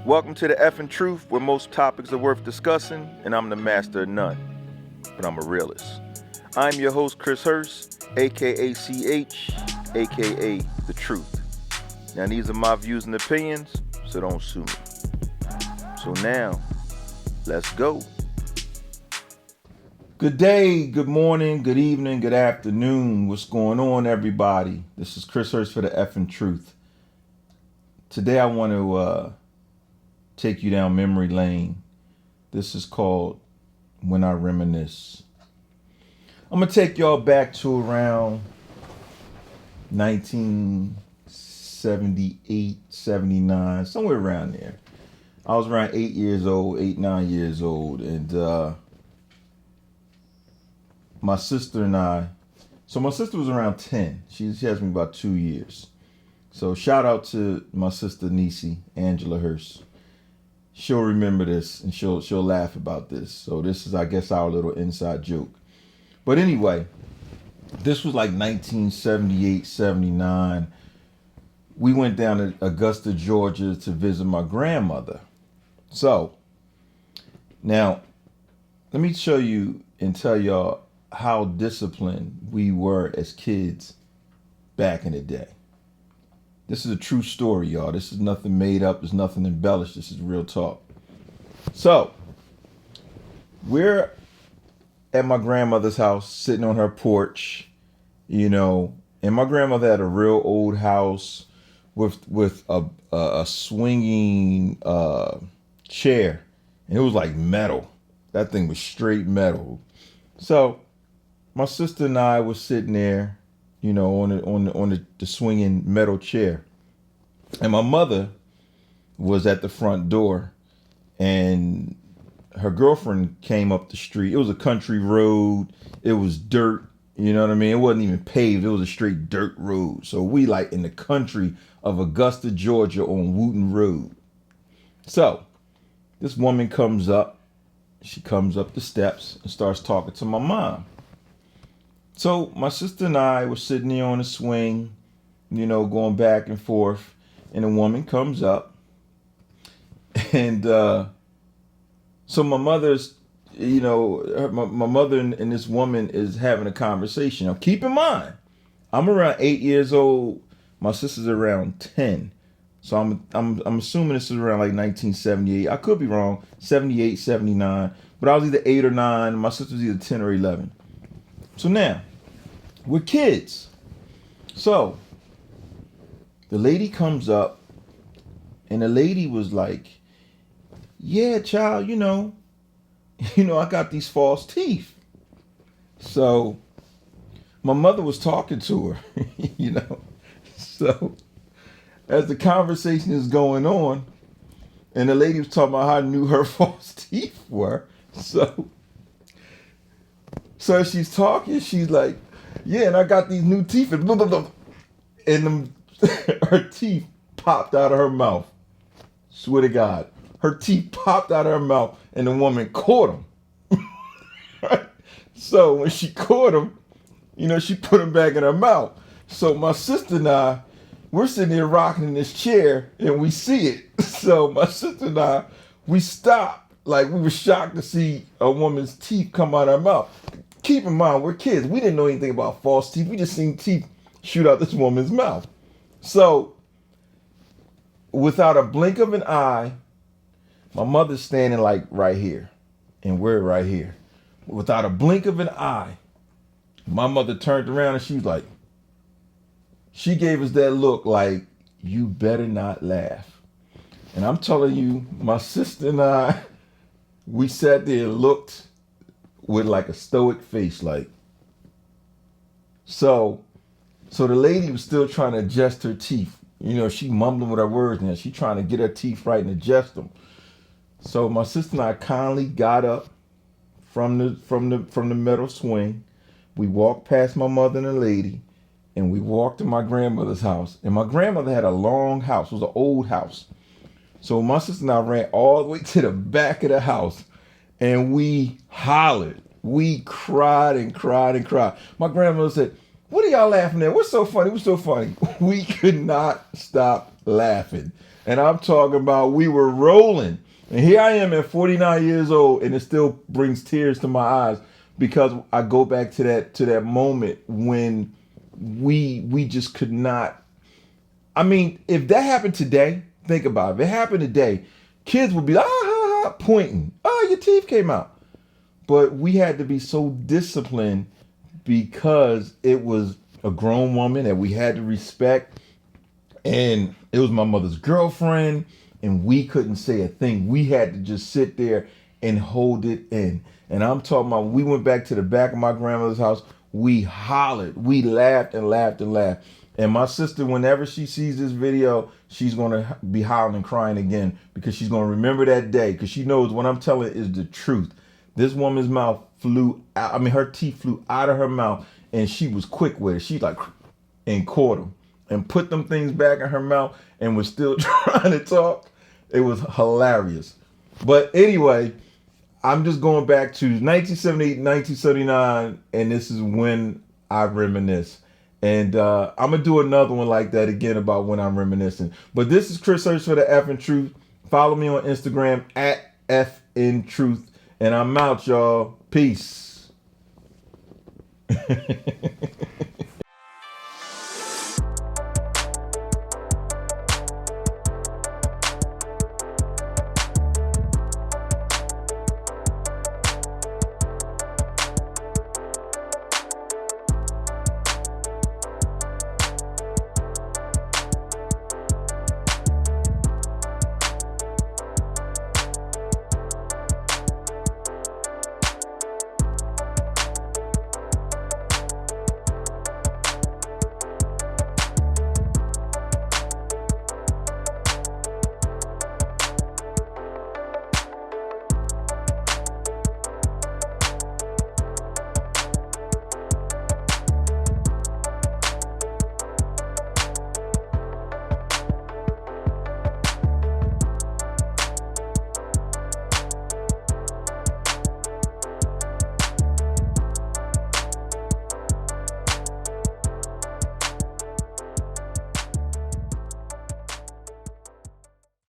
Welcome to the theFNtruth, where most topics are worth discussing, and I'm the master of none, but I'm a realist. I'm your host, Chris Hurst, aka CH, aka The Truth. Now, these are my views and opinions, so don't sue me. So now, let's go. Good day, good morning, good evening, good afternoon. What's going on, everybody? This is Chris Hurst for the theFNtruth. Today I want to take you down memory lane. This is called When I Reminisce. I'm going to take y'all back to around 1978, 79, somewhere around there. I was around 9 years old, and my sister and I, so my sister was around 10. She has me about 2 years. So shout out to my sister Niecy, Angela Hurst. She'll remember this and she'll laugh about this. So this is, I guess, our little inside joke. But anyway, this was like 1978, 79. We went down to Augusta, Georgia to visit my grandmother. So now let me show you and tell y'all how disciplined we were as kids back in the day. This is a true story, y'all. This is nothing made up. There's nothing embellished. This is real talk. So, we're at my grandmother's house, sitting on her porch, and my grandmother had a real old house with a swinging chair, and it was like metal. That thing was straight metal. So, my sister and I were sitting there, on the swinging metal chair. And my mother was at the front door, and her girlfriend came up the street. It was a country road. It was dirt. You know what I mean? It wasn't even paved. It was a straight dirt road. So we like in the country of Augusta, Georgia on Wooten Road. So this woman comes up. She comes up the steps and starts talking to my mom. So my sister and I were sitting there on the swing, going back and forth, and a woman comes up. And so my mother's, my mother and this woman is having a conversation. Now keep in mind, I'm around 8 years old. My sister's around 10. So I'm assuming this is around like 1978. I could be wrong, 78, 79. But I was either 8 or 9. My sister was either 10 or 11. So now, we're kids. So, the lady comes up, and the lady was like, yeah, child, I got these false teeth. So, my mother was talking to her, So, as the conversation is going on, and the lady was talking about how new her false teeth were, So she's talking, she's like, yeah, and I got these new teeth, and blah, blah, blah. And her teeth popped out of her mouth. Swear to God. Her teeth popped out of her mouth, and the woman caught them. So when she caught them, she put them back in her mouth. So my sister and I, we're sitting there rocking in this chair, and we see it. So my sister and I, we stopped. Like, we were shocked to see a woman's teeth come out of her mouth. Keep in mind, we're kids. We didn't know anything about false teeth. We just seen teeth shoot out this woman's mouth. So, without a blink of an eye, my mother's standing like right here, and we're right here. Without a blink of an eye, my mother turned around and she was like, she gave us that look like, you better not laugh. And I'm telling you, my sister and I, we sat there and looked with like a stoic face, like. So the lady was still trying to adjust her teeth. She mumbling with her words now. She trying to get her teeth right and adjust them. So my sister and I kindly got up from the metal swing. We walked past my mother and the lady, and we walked to my grandmother's house. And my grandmother had a long house. It was an old house. So my sister and I ran all the way to the back of the house, and we hollered. We cried and cried and cried. My grandmother said, what are y'all laughing at? What's so funny? What's so funny? We could not stop laughing. And I'm talking about we were rolling. And here I am at 49 years old, and it still brings tears to my eyes because I go back to that moment when we just could not. I mean, if that happened today, think about it. If it happened today, kids would be like, pointing. Oh, your teeth came out. But we had to be so disciplined because it was a grown woman that we had to respect. And it was my mother's girlfriend, and we couldn't say a thing. We had to just sit there and hold it in. And I'm talking about, we went back to the back of my grandmother's house. We hollered. We laughed and laughed and laughed. And my sister, whenever she sees this video, she's going to be howling and crying again because she's going to remember that day because she knows what I'm telling is the truth. This woman's mouth flew out. I mean, her teeth flew out of her mouth, and she was quick with it. She like, and caught them and put them things back in her mouth and was still trying to talk. It was hilarious. But anyway, I'm just going back to 1978, 1979, and this is when I reminisce. And I'm going to do another one like that again about when I'm reminiscing. But this is Chris Hurst for the theFNtruth. Follow me on Instagram at theFNtruth. And I'm out, y'all. Peace.